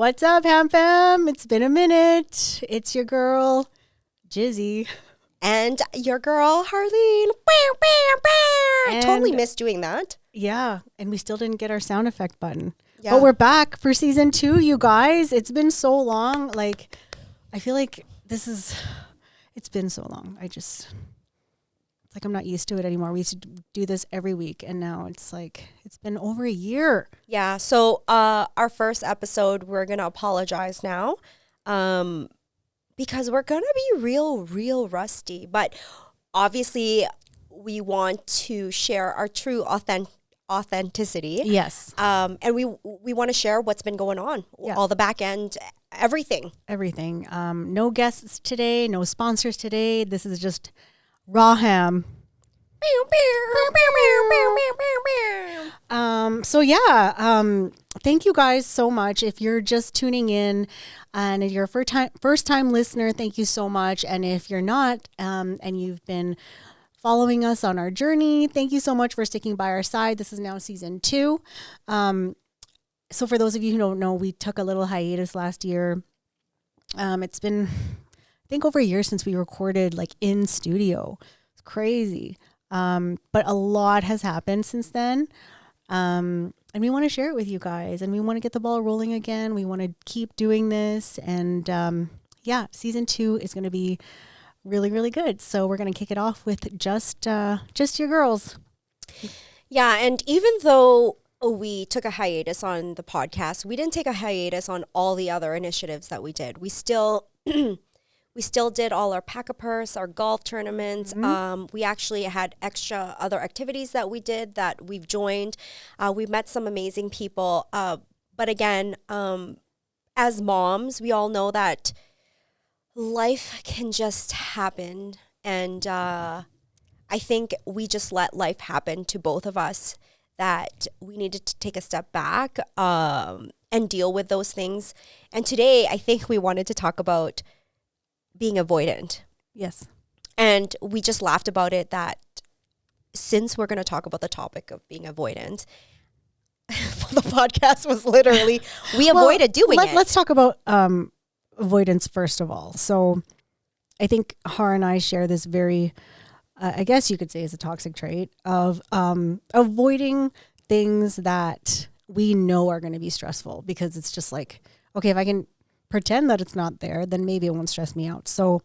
What's up, Ham Fam? It's been a minute. It's your girl, Jizzy. And your girl, Harleen. I totally missed doing that. Yeah, and we still didn't get our sound effect button. Yeah. But we're back for season 2, you guys. It's been so long. Like, I feel like it's been so long. It's like I'm not used to it anymore. We used to do this every week, and now it's like it's been over a year. Yeah, so our first episode, we're going to apologize now because we're going to be real rusty. But obviously, we want to share our true authenticity. Yes. And we want to share what's been going on, all the back end, everything. Everything. No guests today, no sponsors today. This is just raw ham. Thank you guys so much. If you're just tuning in and if you're a first time listener, thank you so much. And if you're not, and you've been following us on our journey, thank you so much for sticking by our side. This is now season 2. So for those of you who don't know, we took a little hiatus last year. It's been, I think, over a year since we recorded like in studio. It's crazy. But a lot has happened since then. And we want to share it with you guys, and we want to get the ball rolling again. We want to keep doing this. And, season 2 is going to be really, really good. So we're going to kick it off with just your girls. Yeah. And even though we took a hiatus on the podcast, we didn't take a hiatus on all the other initiatives that we did. We still did all our pack-a-purse, our golf tournaments. Mm-hmm. We actually had extra other activities that we did that we've joined. We met some amazing people. But again, as moms, we all know that life can just happen. And I think we just let life happen to both of us, that we needed to take a step back and deal with those things. And today, I think we wanted to talk about being avoidant. Yes. And we just laughed about it, that since we're going to talk about the topic of being avoidant, the podcast was literally, we avoided doing it. Let's talk about avoidance first of all. So I think Har and I share this very, I guess you could say is a toxic trait of avoiding things that we know are going to be stressful, because it's just like, okay, if I can pretend that it's not there, then maybe it won't stress me out. So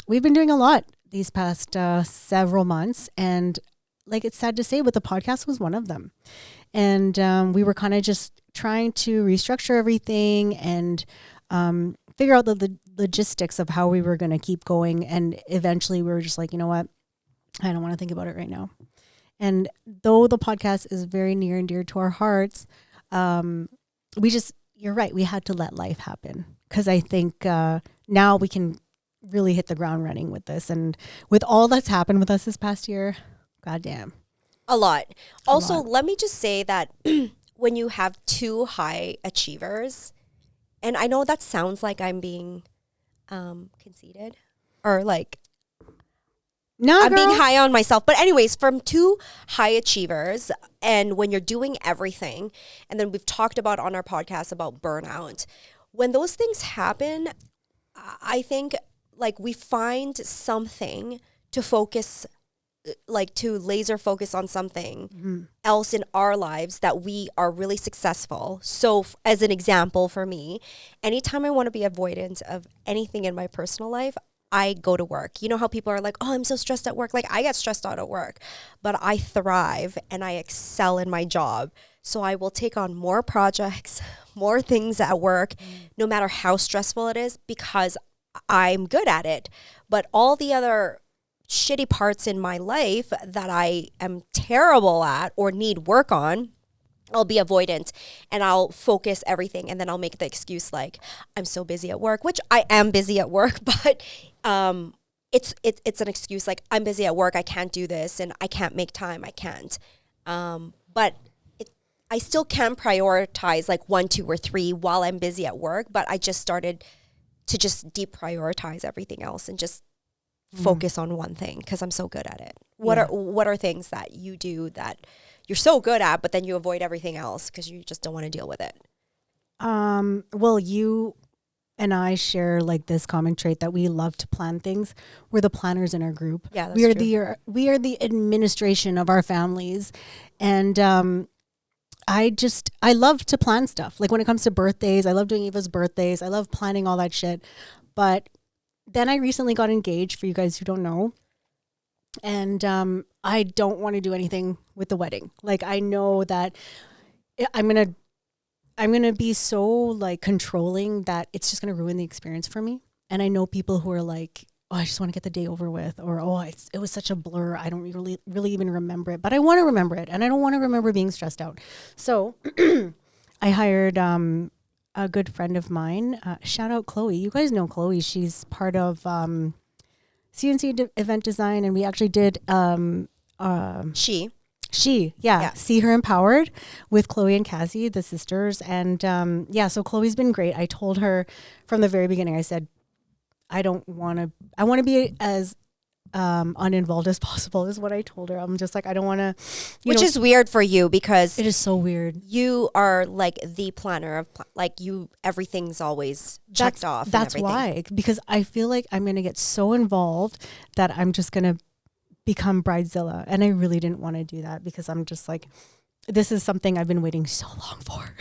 we've been doing a lot these past several months, and like, it's sad to say, but the podcast was one of them. And we were kind of just trying to restructure everything and figure out the logistics of how we were going to keep going. And eventually we were just like, you know what? I don't want to think about it right now. And though the podcast is very near and dear to our hearts, you're right, we had to let life happen. Because I think now we can really hit the ground running with this. And with all that's happened with us this past year, goddamn. A lot. Also, let me just say that when you have 2 high achievers, and I know that sounds like I'm being conceited or like, no, I'm being high on myself. But anyways, from 2 high achievers, and when you're doing everything, and then we've talked about on our podcast about burnout, when those things happen, I think like we find something to focus, like to laser focus on something else in our lives that we are really successful. So as an example for me, anytime I want to be avoidant of anything in my personal life, I go to work. You know how people are like, oh, I'm so stressed at work. Like, I get stressed out at work, but I thrive and I excel in my job. So I will take on more projects, more things at work, no matter how stressful it is, because I'm good at it. But all the other shitty parts in my life that I am terrible at or need work on, I'll be avoidant and I'll focus everything, and then I'll make the excuse like, I'm so busy at work, which I am busy at work, but it's an excuse like, I'm busy at work, I can't do this, and I can't make time, I can't. But I still can prioritize like 1, 2, or 3 while I'm busy at work, but I just started to just deprioritize everything else and just focus on one thing because I'm so good at it. What are things that you do that you're so good at, but then you avoid everything else because you just don't want to deal with it? Well, you and I share like this common trait that we love to plan things. We're the planners in our group. Yeah, that's we are true. we are the administration of our families, and I love to plan stuff. Like when it comes to birthdays, I love doing Eva's birthdays. I love planning all that shit. But then I recently got engaged. For you guys who don't know, and I don't want to do anything with the wedding. Like I know that I'm gonna be so like controlling that it's just gonna ruin the experience for me. And I know people who are like, "Oh, I just want to get the day over with," or "Oh, it was such a blur. I don't really even remember it, but I want to remember it, and I don't want to remember being stressed out." So I hired a good friend of mine. Shout out Chloe. You guys know Chloe. She's part of Event Design, and we actually did She. yeah, see her empowered with Chloe and Cassie, the sisters. And so Chloe's been great. I told her from the very beginning, I said, I want to be as uninvolved as possible is what I told her. I'm just like, I don't want to, Which is weird for you because it is so weird. You are like the planner of like everything's always checked off. That's why, because I feel like I'm going to get so involved that I'm just going to become bridezilla, and I really didn't want to do that because I'm just like, this is something I've been waiting so long for.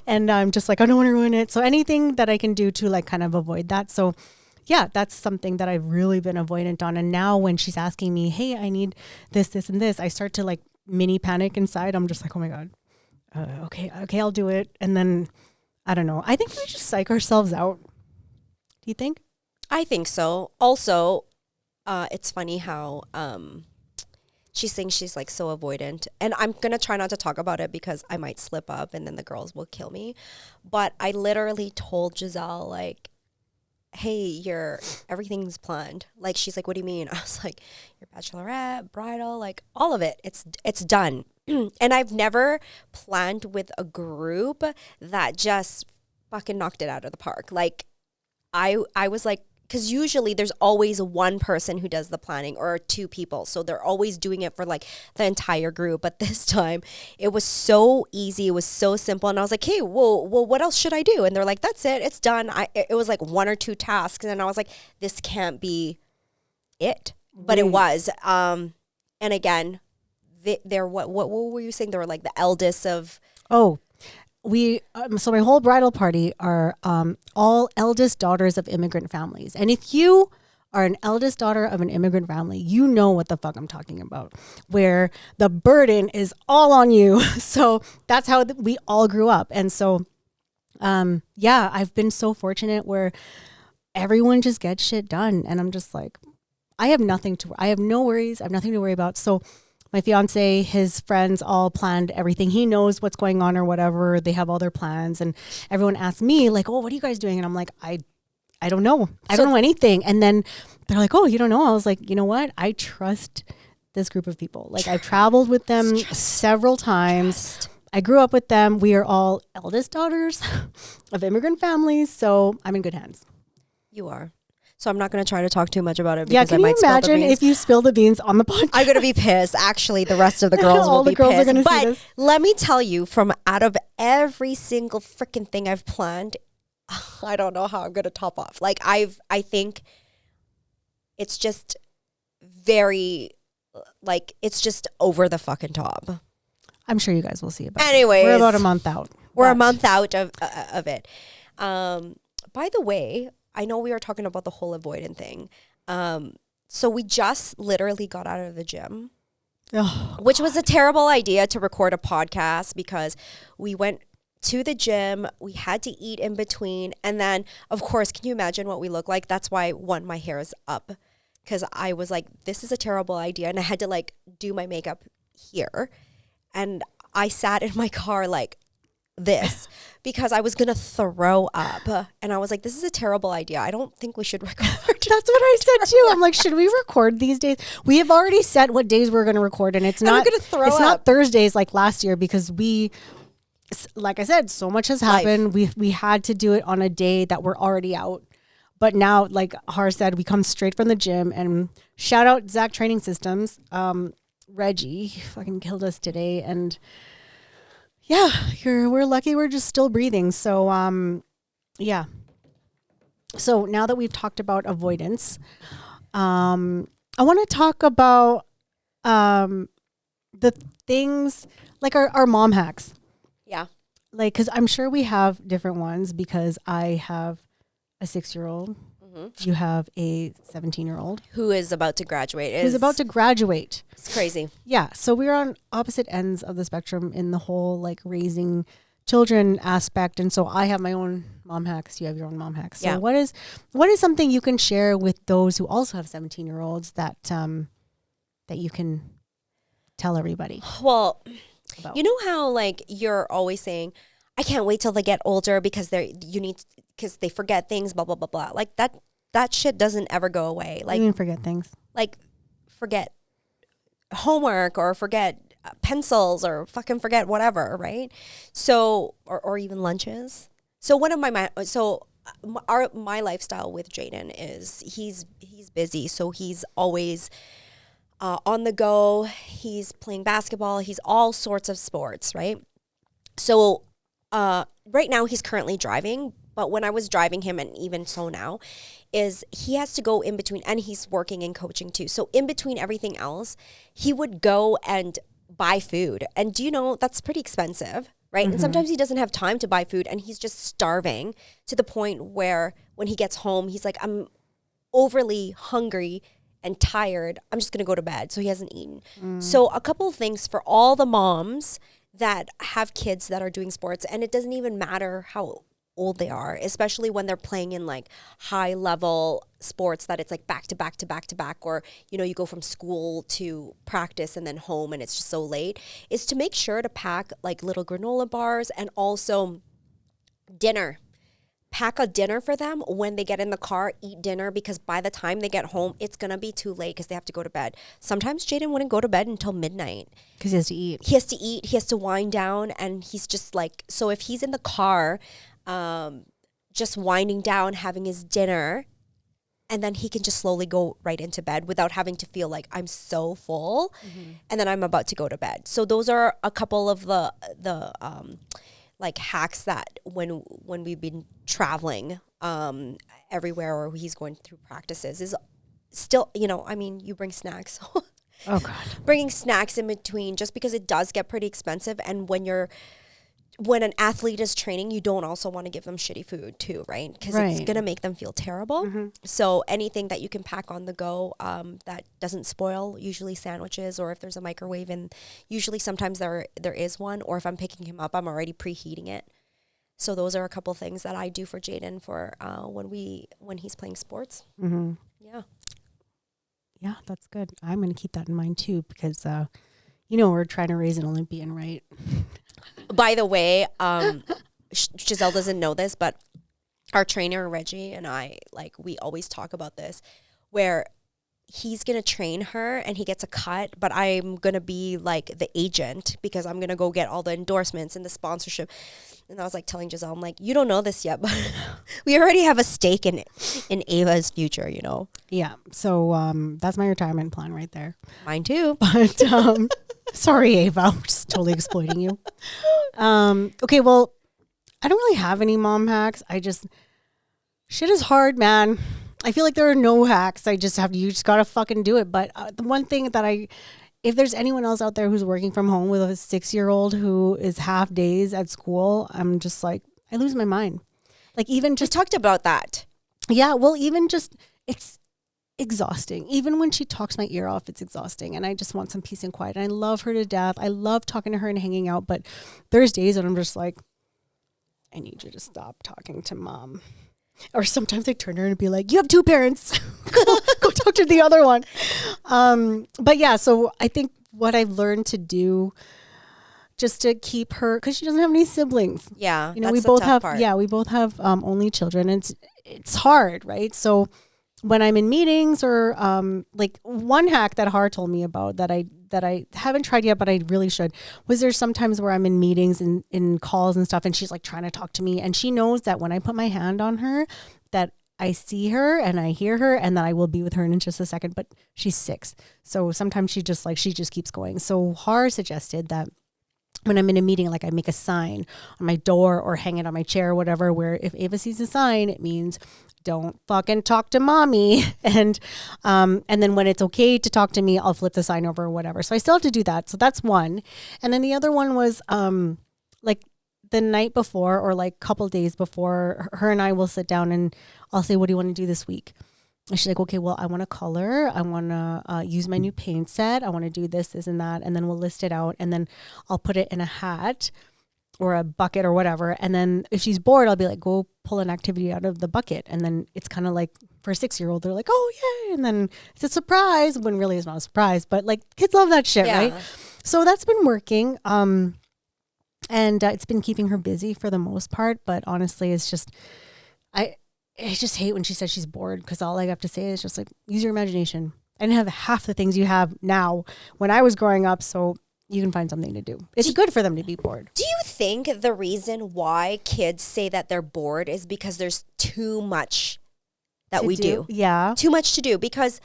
And I'm just like, I don't want to ruin it. So anything that I can do to like kind of avoid that. So yeah, that's something that I've really been avoidant on. And now when she's asking me, hey, I need this, this, and this, I start to like mini panic inside. I'm just like, oh my God, okay, I'll do it. And then I don't know. I think we just psych ourselves out. Do you think? I think so. Also, it's funny how she thinks she's like so avoidant, and I'm gonna try not to talk about it because I might slip up and then the girls will kill me. But I literally told Giselle like, hey, everything's planned. Like she's like, what do you mean? I was like, your bachelorette, bridal, like all of it, it's done. And I've never planned with a group that just fucking knocked it out of the park. Like I was like, because usually there's always one person who does the planning or two people. So they're always doing it for like the entire group. But this time it was so easy. It was so simple. And I was like, hey, well, what else should I do? And they're like, that's it. It's done. It was like one or two tasks. And I was like, this can't be it. But it was. And again, they're what were you saying? They were like the eldest of. Oh, so my whole bridal party are all eldest daughters of immigrant families. And if you are an eldest daughter of an immigrant family, you know what the fuck I'm talking about, where the burden is all on you. So that's how we all grew up. And so, I've been so fortunate where everyone just gets shit done. And I'm just like, I have no worries. I have nothing to worry about. So my fiance, his friends all planned everything. He knows what's going on or whatever. They have all their plans. And everyone asked me like, oh, what are you guys doing? And I'm like, I don't know. I don't know anything. And then they're like, oh, you don't know? I was like, you know what? I trust this group of people. Like I've traveled with them several times. I grew up with them. We are all eldest daughters of immigrant families. So I'm in good hands. You are. So I'm not going to try to talk too much about it. Yeah, can you imagine if you spill the beans on the podcast? I'm going to be pissed. Actually, the rest of the girls will be pissed. All the girls are going to see this. But let me tell you, from out of every single freaking thing I've planned, I don't know how I'm going to top off. Like I think it's just very, like it's just over the fucking top. I'm sure you guys will see it. Anyways, we're about a month out. We're a month out of it. By the way, I know we were talking about the whole avoidant thing. So we just literally got out of the gym, which was a terrible idea to record a podcast because we went to the gym. We had to eat in between. And then, of course, can you imagine what we look like? That's why, my hair is up because I was like, this is a terrible idea. And I had to like do my makeup here. And I sat in my car like this because I was gonna throw up, and I was like, this is a terrible idea. I don't think we should record. That's what I said too. I'm like, should we record these days? We have already set what days we're gonna record, and it's not not Thursdays like last year because we, like I said, so much has happened. We had to do it on a day that we're already out. But now, like Har said, we come straight from the gym, and shout out Zach Training Systems. Reggie fucking killed us today, and yeah, we're lucky we're just still breathing. So, yeah. So now that we've talked about avoidance, I want to talk about the things like our mom hacks. Yeah. Like, because I'm sure we have different ones because I have a 6-year-old. You have a 17-year-old Who is about to graduate. who's about to graduate. It's crazy. Yeah. So we're on opposite ends of the spectrum in the whole like raising children aspect. And so I have my own mom hacks. You have your own mom hacks. So Yeah. what is something you can share with those who also have 17-year-olds that that you can tell everybody Well, about? you know how like you're always saying, I can't wait till they get older because because they forget things, blah, blah, blah, blah. Like that shit doesn't ever go away. You can forget things. Like forget homework or forget pencils or fucking forget whatever, right? So, or even lunches. So one of my my lifestyle with Jaden is he's busy. So he's always on the go. He's playing basketball. He's all sorts of sports, right? So right now he's currently driving, but when I was driving him, and even so now, is he has to go in between, and he's working and coaching too. So in between everything else, he would go and buy food. And do you know, that's pretty expensive, right? Mm-hmm. And sometimes he doesn't have time to buy food, and he's just starving to the point where when he gets home, he's like, I'm overly hungry and tired. I'm just going to go to bed. So he hasn't eaten. So a couple of things for all the moms that have kids that are doing sports, and it doesn't even matter how old they are, especially when they're playing in like high level sports that it's like back to back to back to back, or you know, you go from school to practice and then home and it's just so late, is to make sure to pack like little granola bars and also dinner. Pack a dinner for them when they get in the car, eat dinner, because by the time they get home, it's going to be too late because they have to go to bed. Sometimes Jaden wouldn't go to bed until midnight. Because he has to eat. He has to eat, he has to wind down, and he's just like, so if he's in the car, just winding down, having his dinner, and then he can just slowly go right into bed without having to feel like I'm so full and then I'm about to go to bed. So those are a couple of the like hacks that when we've been traveling everywhere or he's going through practices is still, you know, I mean, you bring snacks. Oh God. Bringing snacks in between, just because it does get pretty expensive. And when an athlete is training, you don't also want to give them shitty food too, right? Because it's going to make them feel terrible. So anything that you can pack on the go that doesn't spoil, usually sandwiches, or if there's a microwave, and usually sometimes there is one, or if I'm picking him up, I'm already preheating it. So those are a couple things that I do for Jaden for when he's playing sports. Yeah. Yeah, that's good. I'm going to keep that in mind too, because you know, we're trying to raise an Olympian, right? By the way, Giselle doesn't know this, but our trainer, Reggie, and I, like, we always talk about this, where he's going to train her and he gets a cut, but I'm going to be like the agent because I'm going to go get all the endorsements and the sponsorship. And I was like telling Giselle, I'm like, you don't know this yet, but we already have a stake in Ava's future, you know? Yeah. So that's my retirement plan right there. Mine too. But sorry, Ava, I'm just totally exploiting you. Okay, well, I don't really have any mom hacks. Shit is hard, man. I feel like there are no hacks. You just got to fucking do it. But the one thing that if there's anyone else out there who's working from home with a 6-year-old who is half days at school, I'm just like, I lose my mind. Like even just We talked about that. Yeah, well, even just, it's exhausting. Even when she talks my ear off, it's exhausting. And I just want some peace and quiet. And I love her to death. I love talking to her and hanging out. But there's days when I'm just like, I need you to stop talking to mom. Or sometimes I turn to her and be like, you have 2 parents. go talk to the other one. But yeah, so I think what I've learned to do just to keep her, because she doesn't have any siblings. Yeah, You know, that's we the both tough have, part. yeah, we both have only children. And it's hard, right? So when I'm in meetings or like one hack that Har told me about that I haven't tried yet, but I really should, was there sometimes where I'm in meetings and in calls and stuff, and she's like trying to talk to me, and she knows that when I put my hand on her, that I see her and I hear her and that I will be with her in just a second, but she's 6. So sometimes she just keeps going. So Har suggested that when I'm in a meeting, like I make a sign on my door or hang it on my chair or whatever, where if Ava sees a sign, it means don't fucking talk to mommy. And then when it's okay to talk to me, I'll flip the sign over or whatever. So I still have to do that. So that's one. And then the other one was like the night before or like couple days before, her and I will sit down and I'll say, what do you want to do this week? And she's like, okay, well, I want to color. I want to use my new paint set. I want to do this, this, and that. And then we'll list it out. And then I'll put it in a hat or a bucket or whatever. And then if she's bored, I'll be like, go pull an activity out of the bucket. And then it's kind of like for a 6-year-old, they're like, oh, yay. And then it's a surprise when really it's not a surprise. But like kids love that shit, right? So that's been working. And it's been keeping her busy for the most part. But honestly, it's just, I just hate when she says she's bored because all I have to say is just like, use your imagination. I didn't have half the things you have now when I was growing up. So you can find something to do. It's good for them to be bored. Do you think the reason why kids say that they're bored is because there's too much that we do? Yeah. Too much to do. Because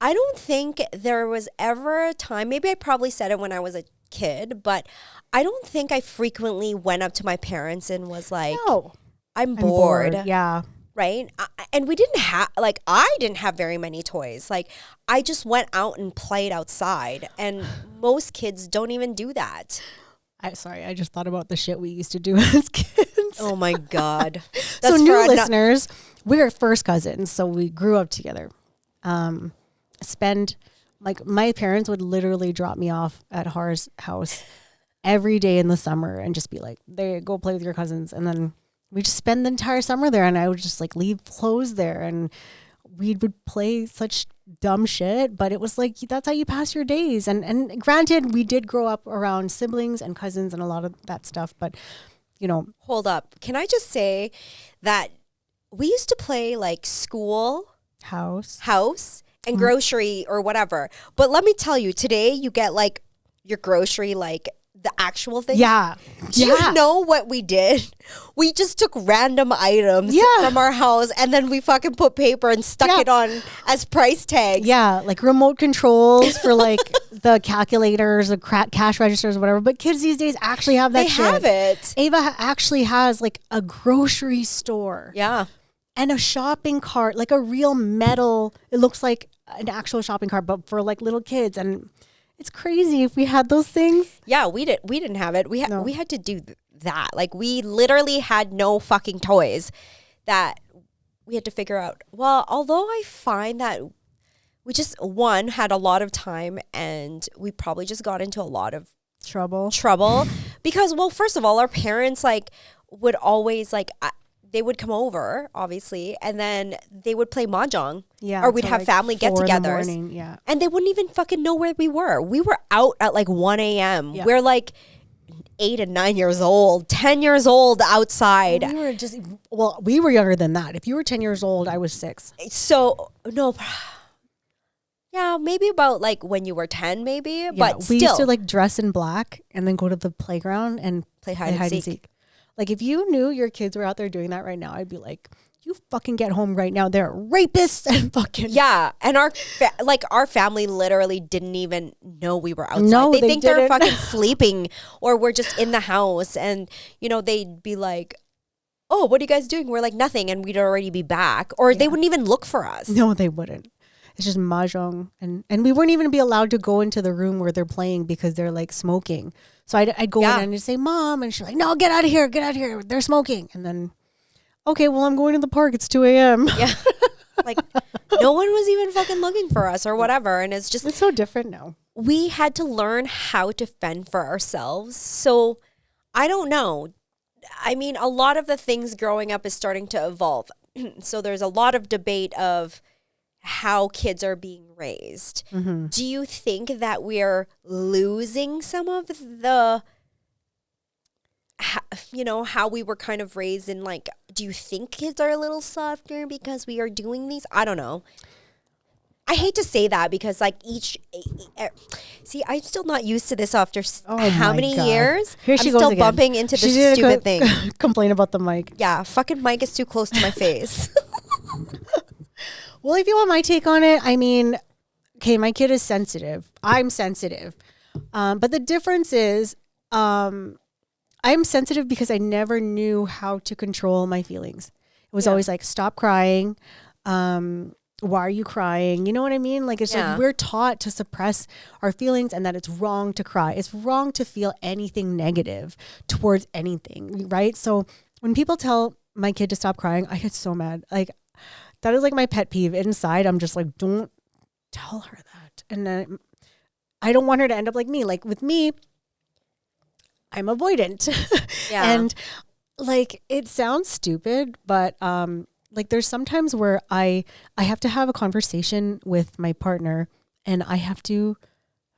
I don't think there was ever a time, maybe I probably said it when I was a kid, but I don't think I frequently went up to my parents and was like, no, I'm bored. Yeah. Right. And we didn't have, like, I didn't have very many toys. Like, I just went out and played outside. And most kids don't even do that. I just thought about the shit we used to do as kids. Oh my God. So new listeners, we're first cousins. So we grew up together. Like my parents would literally drop me off at Har's house every day in the summer and just be like, there, go play with your cousins. And then we just spend the entire summer there, and I would just like leave clothes there, and we would play such dumb shit, but it was like, that's how you pass your days. And granted, we did grow up around siblings and cousins and a lot of that stuff, but you know. Hold up. Can I just say that we used to play like school, house, and grocery or whatever. But let me tell you, today you get like your grocery, like the actual thing. Yeah. Do you know what we did? We just took random items from our house and then we fucking put paper and stuck it on as price tags. Yeah, like remote controls for like the calculators, the cash registers, or whatever. But kids these days actually have that shit. They have it. Ava actually has like a grocery store. Yeah. And a shopping cart, like a real metal, it looks like an actual shopping cart, but for like little kids. And it's crazy if we had those things. Yeah, we didn't have it. We had to do that. Like we literally had no fucking toys that we had to figure out. Well, although I find that we just had a lot of time and we probably just got into a lot of trouble because, well, first of all, our parents like would always like they would come over, obviously, and then they would play mahjong. Yeah. Or we'd have like family get-togethers. Yeah. And they wouldn't even fucking know where we were. We were out at like 1 a.m. Yeah. We're like 8 and 9 years old, 10 years old outside. We were younger than that. If you were 10 years old, I was 6. So, no. Yeah, maybe about like when you were 10, maybe. Yeah, but we still. used to like dress in black and then go to the playground and play hide and seek. Like, if you knew your kids were out there doing that right now, I'd be like, you fucking get home right now. They're rapists and fucking... Yeah, and our family literally didn't even know we were outside. No, they think didn't. They're fucking sleeping or we're just in the house. And, you know, they'd be like, oh, what are you guys doing? We're like, nothing. And we'd already be back. Or they wouldn't even look for us. No, they wouldn't. It's just mahjong. And we weren't even be allowed to go into the room where they're playing because they're like smoking. So I'd go in and I'd say, Mom. And she's like, no, get out of here. Get out of here. They're smoking. And then, okay, well, I'm going to the park. It's 2 a.m. Yeah. Like, no one was even fucking looking for us or whatever. And it's so different now. We had to learn how to fend for ourselves. So I don't know. I mean, a lot of the things growing up is starting to evolve. So there's a lot of debate of how kids are being raised. Mm-hmm. Do you think that we're losing some of the, how we were kind of raised in, like, do you think kids are a little softer because we are doing these? I don't know. I hate to say that because like see, I'm still not used to this after how many years? Here she I'm goes still again. Bumping into this stupid thing. Complain about the mic. Yeah, fucking mic is too close to my face. Well, if you want my take on it, I mean, okay, my kid is sensitive. I'm sensitive. But the difference is I'm sensitive because I never knew how to control my feelings. It was always like, stop crying. Why are you crying? You know what I mean? Like, it's like we're taught to suppress our feelings and that it's wrong to cry. It's wrong to feel anything negative towards anything, right? So when people tell my kid to stop crying, I get so mad. Like, that is like my pet peeve. Inside, I'm just like, don't tell her that. And then I don't want her to end up like me. Like with me, I'm avoidant. And like, it sounds stupid, but like there's sometimes where I have to have a conversation with my partner and I have to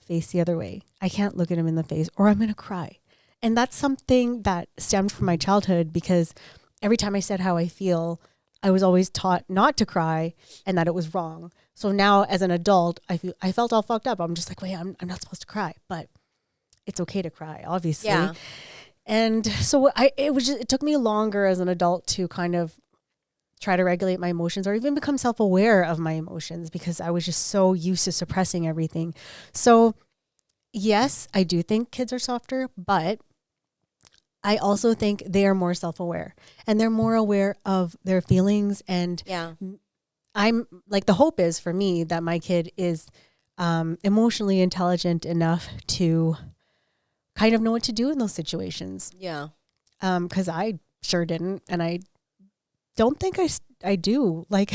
face the other way. I can't look at him in the face or I'm going to cry. And that's something that stemmed from my childhood because every time I said how I feel, I was always taught not to cry and that it was wrong. So now as an adult, I felt all fucked up. I'm just like, wait, I'm not supposed to cry, but it's okay to cry, obviously. Yeah. And so it took me longer as an adult to kind of try to regulate my emotions or even become self-aware of my emotions because I was just so used to suppressing everything. So yes, I do think kids are softer, but I also think they are more self-aware and they're more aware of their feelings. And I'm like, the hope is for me that my kid is emotionally intelligent enough to kind of know what to do in those situations. Yeah. Because I sure didn't. And I don't think I do. Like,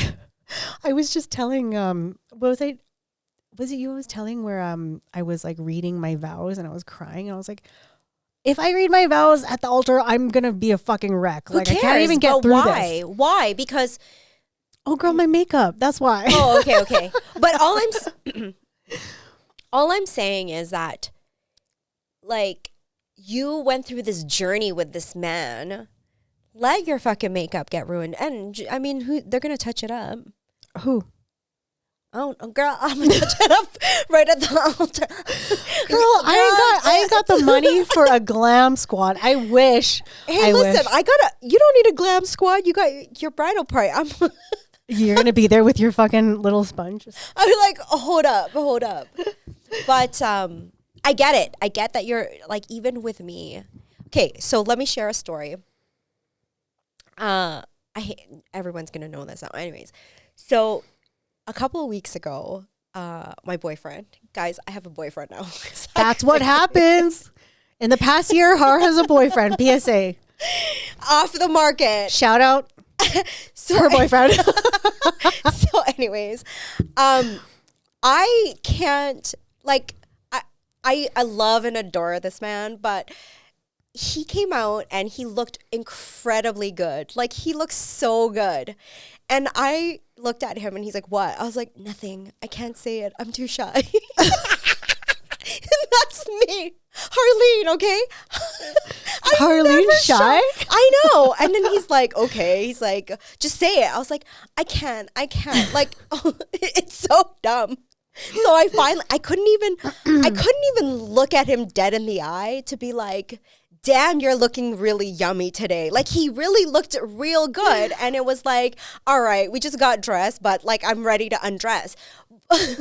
I was just telling, was it you I was telling where I was like reading my vows and I was crying and I was like, if I read my vows at the altar, I'm going to be a fucking wreck. Who like, cares? I can't even get through this. Why? Because... Oh, girl, my makeup. That's why. Oh, okay. But all I'm saying is that, like, you went through this journey with this man. Let your fucking makeup get ruined. And, I mean, they're going to touch it up. Who? Oh, girl, I'm going to touch it up right at the altar. Girl, I ain't got the money for a glam squad. I wish. Hey, listen, you don't need a glam squad. You got your bridal party. You're going to be there with your fucking little sponge. I'm like, hold up. But I get it. I get that you're like, even with me. Okay, so let me share a story. Everyone's going to know this now. Anyways, so a couple of weeks ago, my boyfriend, guys, I have a boyfriend now. That's what happens. In the past year, Har has a boyfriend. PSA. Off the market. Shout out. Her boyfriend. So anyways, I can't, like, I love and adore this man, but he came out and he looked incredibly good. Like, he looks so good. And I looked at him and he's like, what? I was like, nothing. I can't say it. I'm too shy. That's me. Harleen, okay? Harleen shy? I know. And then he's like, okay. He's like, just say it. I was like, I can't. Like, it's so dumb. So I couldn't even look at him dead in the eye to be like, Dan, you're looking really yummy today. Like, he really looked real good. And it was like, all right, we just got dressed, but like, I'm ready to undress. He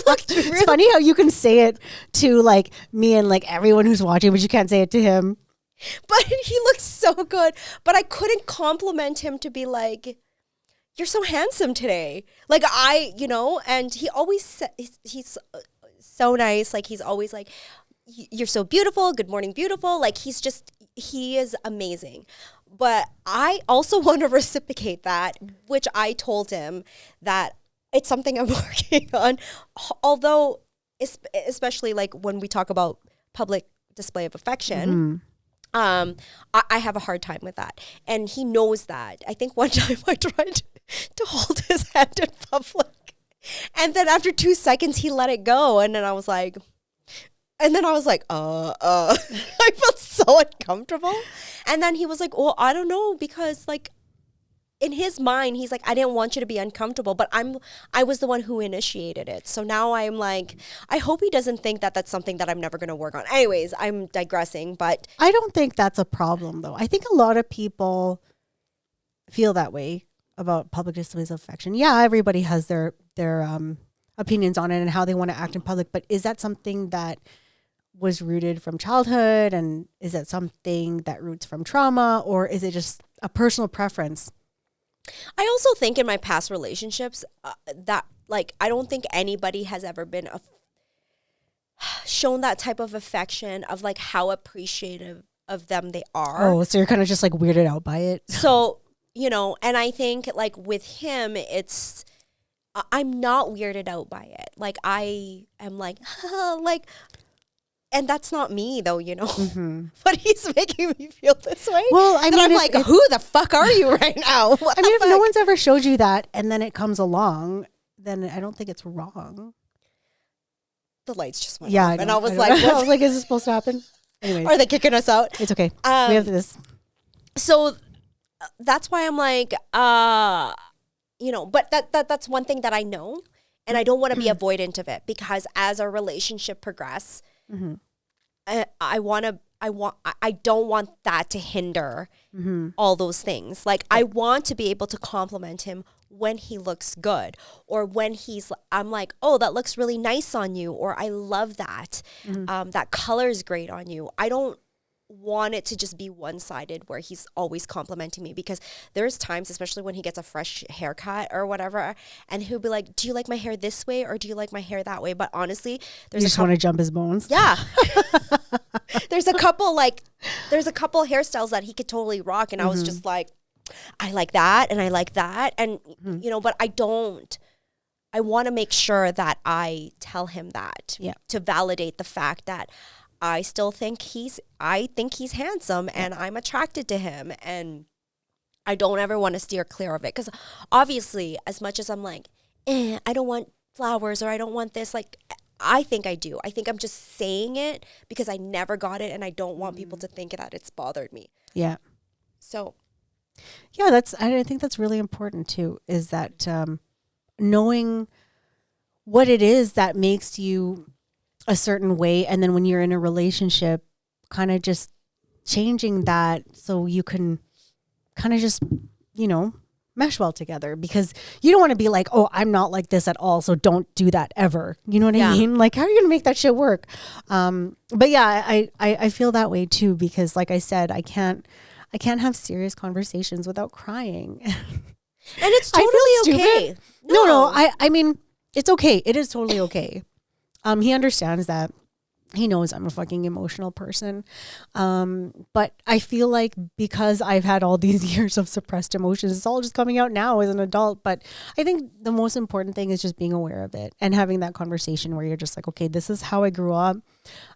looked really... It's funny how you can say it to like me and like everyone who's watching, but you can't say it to him. But he looked so good. But I couldn't compliment him to be like, you're so handsome today. Like, and he always he's so nice. Like, he's always like, you're so beautiful. Good morning, beautiful. Like, he is amazing. But I also want to reciprocate that, which I told him that it's something I'm working on. Although, especially like when we talk about public display of affection, I have a hard time with that. And he knows that. I think one time I tried to hold his hand in public. And then after 2 seconds, he let it go. And then I was like, I felt so uncomfortable. And then he was like, well, I don't know, because like in his mind, he's like, I didn't want you to be uncomfortable, but I was the one who initiated it. So now I'm like, I hope he doesn't think that that's something that I'm never going to work on. Anyways, I'm digressing, but I don't think that's a problem though. I think a lot of people feel that way about public displays of affection. Yeah, everybody has their opinions on it and how they want to act in public, but is that something that was rooted from childhood, and is it something that roots from trauma, or is it just a personal preference? I also think in my past relationships that like I don't think anybody has ever been shown that type of affection of like how appreciative of them they are. Oh, so you're kind of just like weirded out by it. So, you know, and I think like with him, it's I'm not weirded out by it. Like I am like, like, and that's not me though, you know. Mm-hmm. But he's making me feel this way. Well, I mean, I'm like, who the fuck are you right now? I mean, if no one's ever showed you that, and then it comes along, then I don't think it's wrong. The lights just went Yeah, off, and I was like, I was like, is this supposed to happen? Anyways, are they kicking us out? it's okay. We have this. So that's why I'm like, you know, but that's one thing that I know, and I don't want to be avoidant of it, because as our relationship progresses, Mm-hmm. I don't want that to hinder all those things. Like I want to be able to compliment him when he looks good, or when I'm like, oh, that looks really nice on you, or I love that. That color is great on you. I don't want it to just be one-sided where he's always complimenting me, because there's times, especially when he gets a fresh haircut or whatever, and he'll be like, do you like my hair this way, or do you like my hair that way? But honestly, You just want to jump his bones. yeah. there's a couple hairstyles that he could totally rock, and I was just like, I like that and I like that, and you know, but I want to make sure that I tell him that to validate the fact that I still think he's handsome, and I'm attracted to him, and I don't ever want to steer clear of it, because obviously, as much as I'm like, I don't want flowers, or I don't want this, like, I think I do. I think I'm just saying it because I never got it, and I don't want people to think that it's bothered me. Yeah. So, yeah, I think that's really important too, is that knowing what it is that makes you a certain way, and then when you're in a relationship, kind of just changing that so you can kind of just, you know, mesh well together, because you don't want to be like, oh, I'm not like this at all, so don't do that ever. You know what I mean? Like, how are you going to make that shit work? But yeah, I feel that way too, because like I said, I can't have serious conversations without crying. And it's totally okay. No, I mean, it's okay. It is totally okay. He understands that. He knows I'm a fucking emotional person. But I feel like because I've had all these years of suppressed emotions, it's all just coming out now as an adult. But I think the most important thing is just being aware of it and having that conversation where you're just like, okay, this is how I grew up.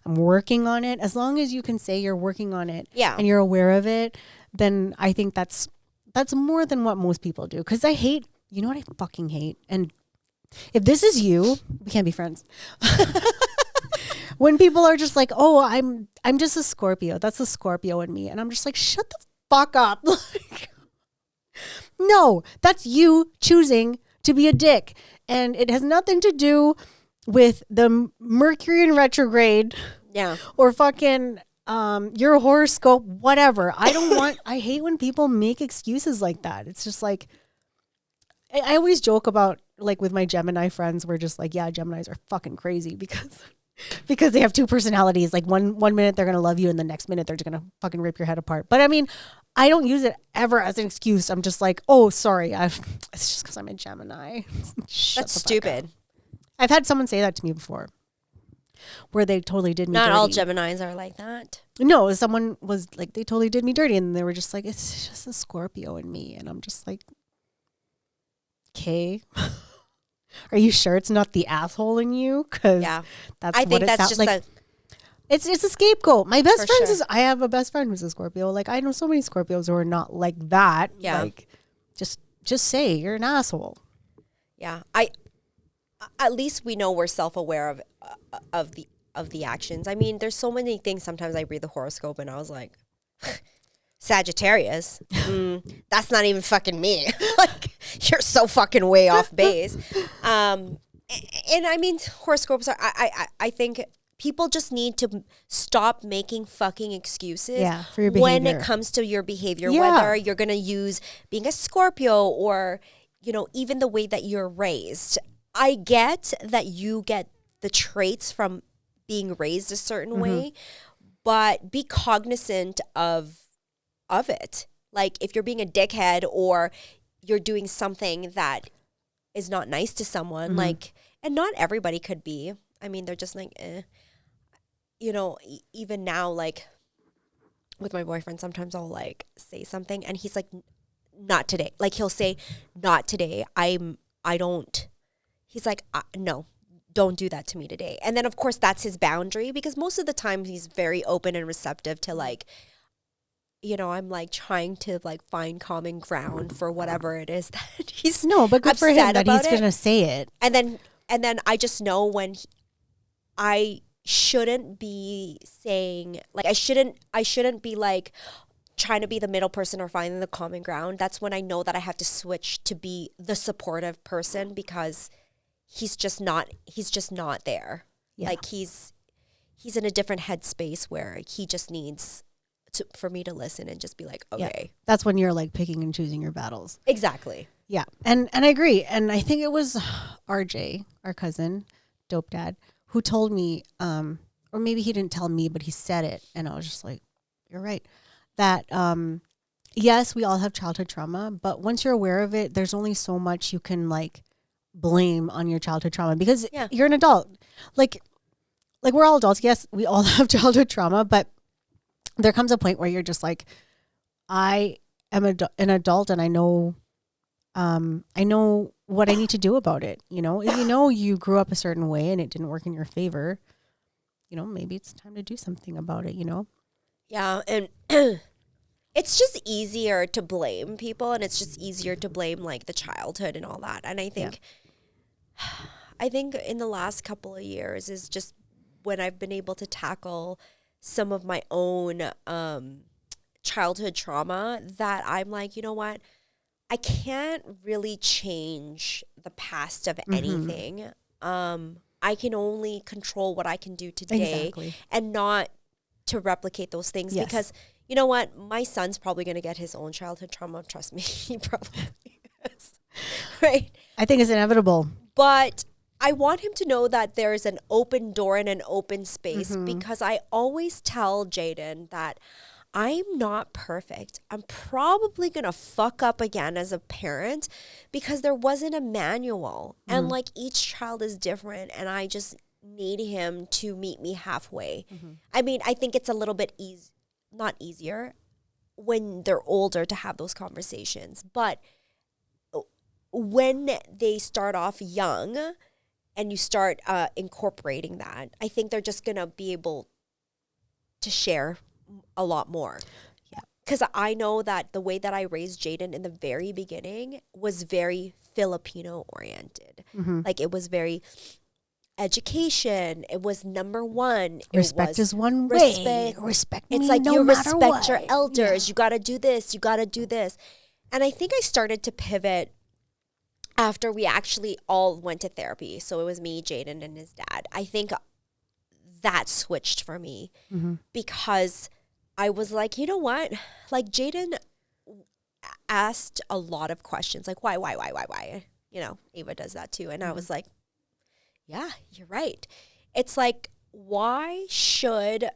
I'm working on it. As long as you can say you're working on it and you're aware of it, then I think that's more than what most people do. Because I hate, you know what I fucking hate? And if this is you, we can't be friends. When people are just like, oh, I'm just a Scorpio. That's a Scorpio in me. And I'm just like, shut the fuck up. Like, no, that's you choosing to be a dick. And it has nothing to do with the Mercury in retrograde. Yeah. Or fucking your horoscope, whatever. I hate when people make excuses like that. It's just like, I always joke about, like, with my Gemini friends, we're just like, yeah, Geminis are fucking crazy because they have two personalities. Like one minute they're going to love you, and the next minute they're just going to fucking rip your head apart. But I mean, I don't use it ever as an excuse. I'm just like, oh, sorry. It's just because I'm a Gemini. That's stupid. I've had someone say that to me before, where they totally did me dirty. Not all Geminis are like that. No, someone was like, they totally did me dirty, and they were just like, it's just a Scorpio in me. And I'm just like, okay. Are you sure it's not the asshole in you? Because I think that's just like. It's a scapegoat. My best friend I have a best friend who's a Scorpio. Like, I know so many Scorpios who are not like that. Yeah. Like, just say you're an asshole. Yeah. At least we know we're self-aware of the actions. I mean, there's so many things. Sometimes I read the horoscope and I was like, Sagittarius, that's not even fucking me. Like, you're so fucking way off base. And I mean, horoscopes are, I think people just need to stop making fucking excuses for your behavior. When it comes to your behavior, whether you're going to use being a Scorpio or, you know, even the way that you're raised. I get that you get the traits from being raised a certain way, but be cognizant of it. Like if you're being a dickhead or you're doing something that is not nice to someone, like, and not everybody could be. I mean, they're just like, you know, even now, like with my boyfriend, sometimes I'll like say something and he's like, not today. Like he'll say, not today. He's like, no, don't do that to me today. And then of course that's his boundary, because most of the time he's very open and receptive to like, you know, I'm like trying to like find common ground for whatever it is that he's but good for him that he's going to say it. And then I just know when I shouldn't be saying, like, I shouldn't be like trying to be the middle person or finding the common ground. That's when I know that I have to switch to be the supportive person, because he's just not there. Yeah. Like he's in a different headspace where he just needs for me to listen and just be like, okay. Yeah. That's when you're like picking and choosing your battles. Exactly. Yeah. And I agree. And I think it was RJ, our cousin, Dope Dad, who told me, or maybe he didn't tell me, but he said it. And I was just like, you're right. That, yes, we all have childhood trauma, but once you're aware of it, there's only so much you can like blame on your childhood trauma, because you're an adult. Like we're all adults. Yes, we all have childhood trauma, but there comes a point where you're just like, I am an adult and I know what I need to do about it. You know, if you know you grew up a certain way and it didn't work in your favor, you know, maybe it's time to do something about it, you know? Yeah. And it's just easier to blame people, and it's just easier to blame like the childhood and all that. And I think, in the last couple of years is just when I've been able to tackle some of my own childhood trauma, that I'm like, you know what? I can't really change the past of anything. I can only control what I can do today, and not to replicate those things. Yes. Because you know what? My son's probably going to get his own childhood trauma. Trust me, he probably is. Right? I think it's inevitable. But I want him to know that there's an open door and an open space, because I always tell Jaden that I'm not perfect. I'm probably going to fuck up again as a parent, because there wasn't a manual. And like each child is different, and I just need him to meet me halfway. I mean, I think it's a little bit not easier when they're older to have those conversations. But when they start off young and you start incorporating that, I think they're just going to be able to share a lot more. Yeah. Because I know that the way that I raised Jaden in the very beginning was very Filipino oriented. Like it was very education. It was number one. Respect is one way. Respect me it's like no you matter respect what. your elders. Yeah. You got to do this. You got to do this. And I think I started to pivot after we actually all went to therapy. So it was me, Jaden, and his dad. I think that switched for me, because I was like, you know what? Like Jaden asked a lot of questions, like why? You know, Ava does that too. And I was like, yeah, you're right. It's like, why should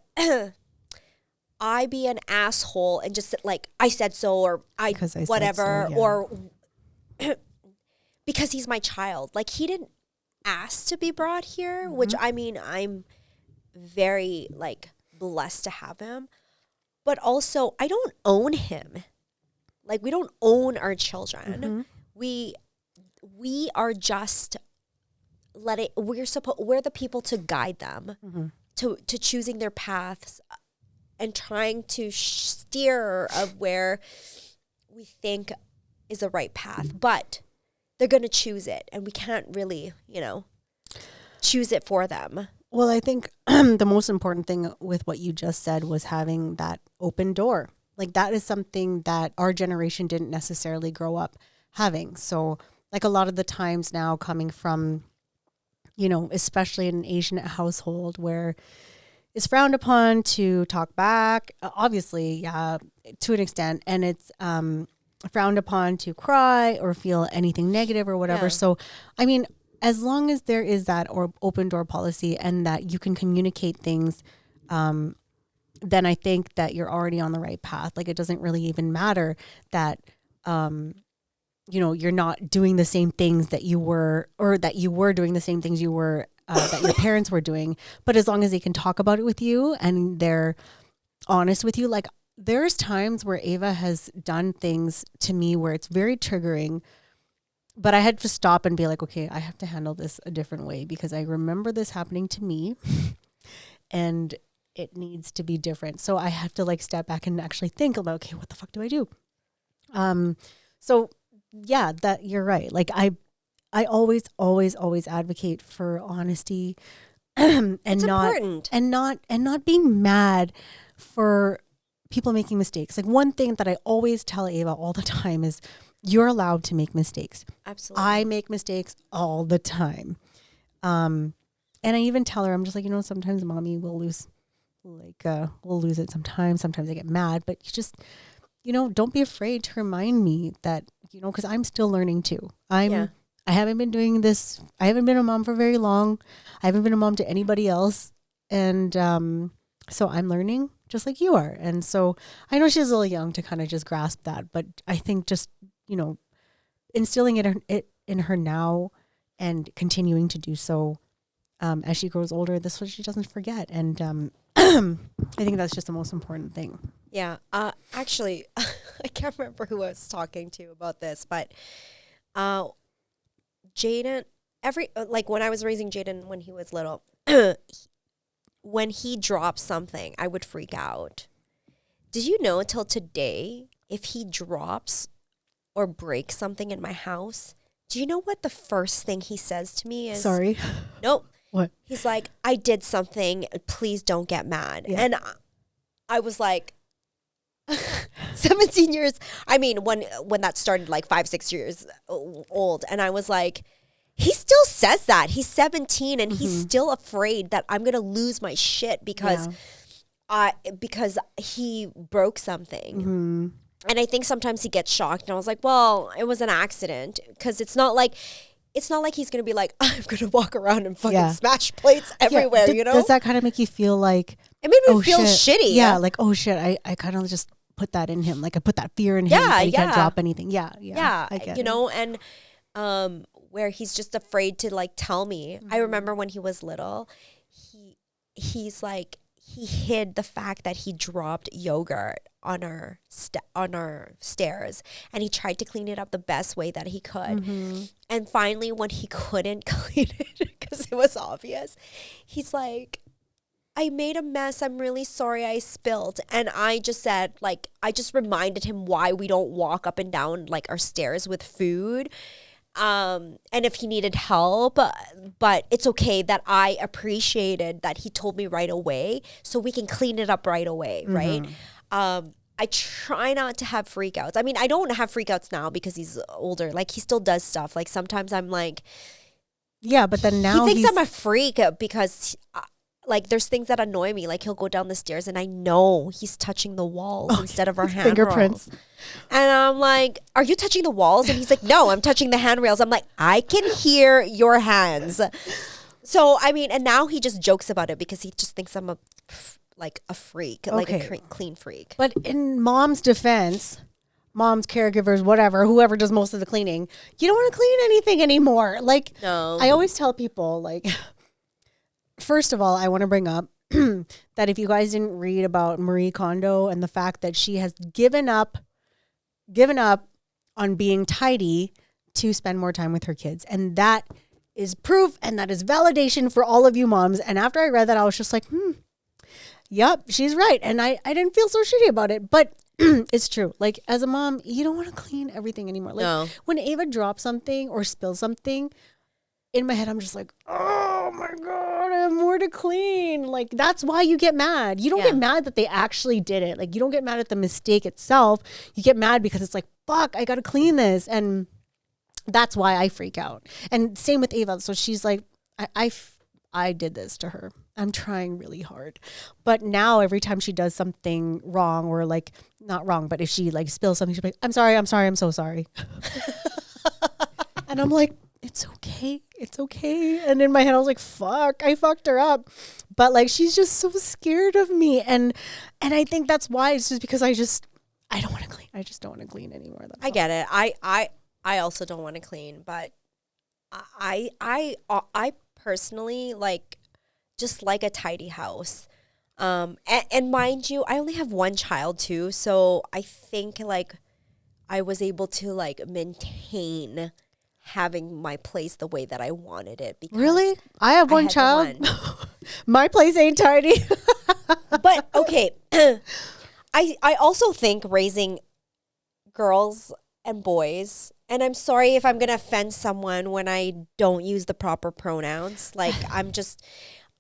I be an asshole and just like, I said so, or I whatever, so, yeah. Or because he's my child. Like he didn't ask to be brought here, which I mean, I'm very like blessed to have him, but also I don't own him. Like we don't own our children. We are just we're the people to guide them to choosing their paths and trying to steer of where we think is the right path, but they're going to choose it, and we can't really, you know, choose it for them. Well, I think the most important thing with what you just said was having that open door. Like that is something that our generation didn't necessarily grow up having. So like a lot of the times now coming from, you know, especially in an Asian household where it's frowned upon to talk back, obviously, yeah, to an extent. And it's frowned upon to cry or feel anything negative or whatever. Yeah. So, I mean, as long as there is that or open door policy and that you can communicate things, then I think that you're already on the right path. Like, it doesn't really even matter that, you're not doing the same things that you were, or that you were doing the same things you were, that your parents were doing. But as long as they can talk about it with you and they're honest with you, like, there's times where Ava has done things to me where it's very triggering, but I had to stop and be like, okay, I have to handle this a different way because I remember this happening to me and it needs to be different. So I have to like step back and actually think about, okay, what the fuck do I do? So yeah, that you're right. Like I always advocate for honesty and it's not important. and not being mad for people making mistakes. Like, one thing that I always tell Ava all the time is you're allowed to make mistakes. Absolutely. I make mistakes all the time. And I even tell her, I'm just like, sometimes mommy will lose, we'll lose it sometimes. Sometimes I get mad, but you just, don't be afraid to remind me that, because I'm still learning too. I haven't been doing this. I haven't been a mom for very long. I haven't been a mom to anybody else. And so I'm learning just like you are. And so I know she's a little young to kind of just grasp that. But I think just, instilling it in her now and continuing to do so as she grows older, this way she doesn't forget. And I think that's just the most important thing. Yeah. Actually, I can't remember who I was talking to about this, but Jaden, when I was raising Jaden when he was little, when he dropped something, I would freak out. Did you know until today, if he drops or breaks something in my house, do you know what the first thing he says to me is? Sorry. Nope. What? He's like, I did something. Please don't get mad. Yeah. And I was like, 17 years. I mean, when that started, like 5-6 years old. And I was like, he still says that. He's 17 and he's still afraid that I'm going to lose my shit because he broke something. Mm-hmm. And I think sometimes he gets shocked. And I was like, well, it was an accident. Because it's not like he's going to be like, I'm going to walk around and fucking smash plates everywhere, Does that kind of make you feel like... It made me feel shitty. Yeah, like, oh shit, I kind of just put that in him. Like, I put that fear in him that he can't drop anything. Yeah, I get it. And where he's just afraid to like tell me. I remember when he was little, he's like, he hid the fact that he dropped yogurt on our stairs, and he tried to clean it up the best way that he could. And finally, when he couldn't clean it because it was obvious, he's like, I made a mess. I'm really sorry I spilled. And I just said, like, I just reminded him why we don't walk up and down like our stairs with food. And if he needed help, but it's okay that I appreciated that he told me right away so we can clean it up right away, right? I try not to have freakouts. I mean, I don't have freakouts now because he's older. Like, he still does stuff. Like, sometimes I'm like... Yeah, but then now he thinks I'm a freak because... like, there's things that annoy me. Like, he'll go down the stairs and I know he's touching the walls instead of our handrails. And I'm like, are you touching the walls? And he's like, no, I'm touching the handrails. I'm like, I can hear your hands. So, I mean, and now he just jokes about it because he just thinks I'm a freak, like a clean freak. But in mom's defense, moms, caregivers, whatever, whoever does most of the cleaning, you don't want to clean anything anymore. Like, no. I always tell people, like... First of all, I want to bring up that if you guys didn't read about Marie Kondo and the fact that she has given up on being tidy to spend more time with her kids. And that is proof and that is validation for all of you moms. And after I read that, I was just like, yep, she's right. And I didn't feel so shitty about it. But it's true. Like, as a mom, you don't want to clean everything anymore. Like, when Ava drops something or spills something, in my head, I'm just like, oh my God, I have more to clean. Like, that's why you get mad. You don't get mad that they actually did it. Like, you don't get mad at the mistake itself. You get mad because it's like, fuck, I got to clean this. And that's why I freak out. And same with Ava. So she's like, I did this to her. I'm trying really hard. But now every time she does something wrong or like, not wrong, but if she like spills something, she's like, I'm sorry, I'm so sorry. And I'm like, it's okay. It's okay. And in my head, I was like, fuck, I fucked her up. But like, she's just so scared of me. And I think that's why. It's just because I don't want to clean. I just don't want to clean anymore. I get it. I also don't want to clean, but I personally just like a tidy house. And mind you, I only have one child too, so I think like I was able to like maintain having my place the way that I wanted it. Because really? I have one child. My place ain't tidy. But okay, I also think raising girls and boys, and I'm sorry if I'm gonna offend someone when I don't use the proper pronouns. Like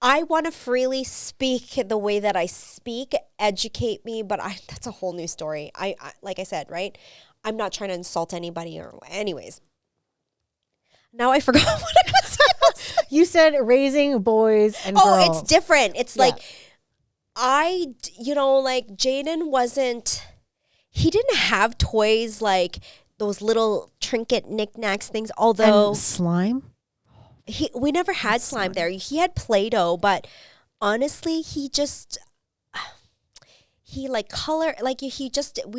I want to freely speak the way that I speak, educate me, but that's a whole new story. I like I said, right? I'm not trying to insult anybody or anyways. Now I forgot what I was saying. You said raising boys and girls. Oh, it's different. It's like like Jaden he didn't have toys like those little trinket knickknacks things, although and slime. We never had slime there. He had Play-Doh, but honestly, we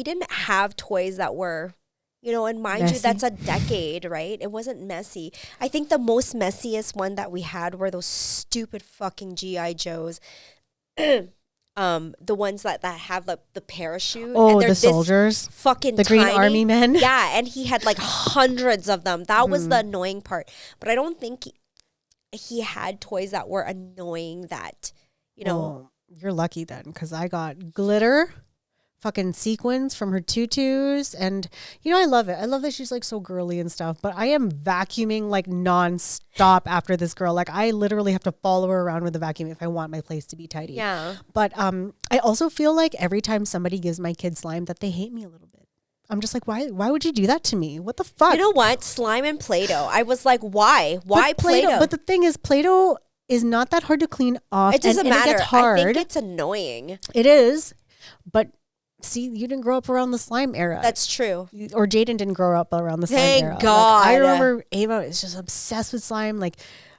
didn't have toys that were, and mind messy. You, that's a decade, right? It wasn't messy. I think the most messiest one that we had were those stupid fucking G.I. Joes. The ones that have the parachute. Oh, and they're the soldiers. Fucking the tiny. Green Army men. Yeah, and he had like hundreds of them. That was the annoying part. But I don't think he had toys that were annoying that, Well, you're lucky then, because I got glitter, fucking sequins from her tutus, and I love it. I love that she's like so girly and stuff, but I am vacuuming like nonstop after this girl. Like I literally have to follow her around with a vacuum if I want my place to be tidy. Yeah. But I also feel like every time somebody gives my kid slime that they hate me a little bit. I'm just like, why would you do that to me? What the fuck? You know what? Slime and Play-Doh. I was like, why? Why Play-Doh? But the thing is, Play-Doh is not that hard to clean off. It doesn't matter. It gets hard. I think it's annoying. It is, but see, you didn't grow up around the slime era. That's true. Or Jaden didn't grow up around the slime era. Thank God. Like, I remember Ava is just obsessed with slime. Like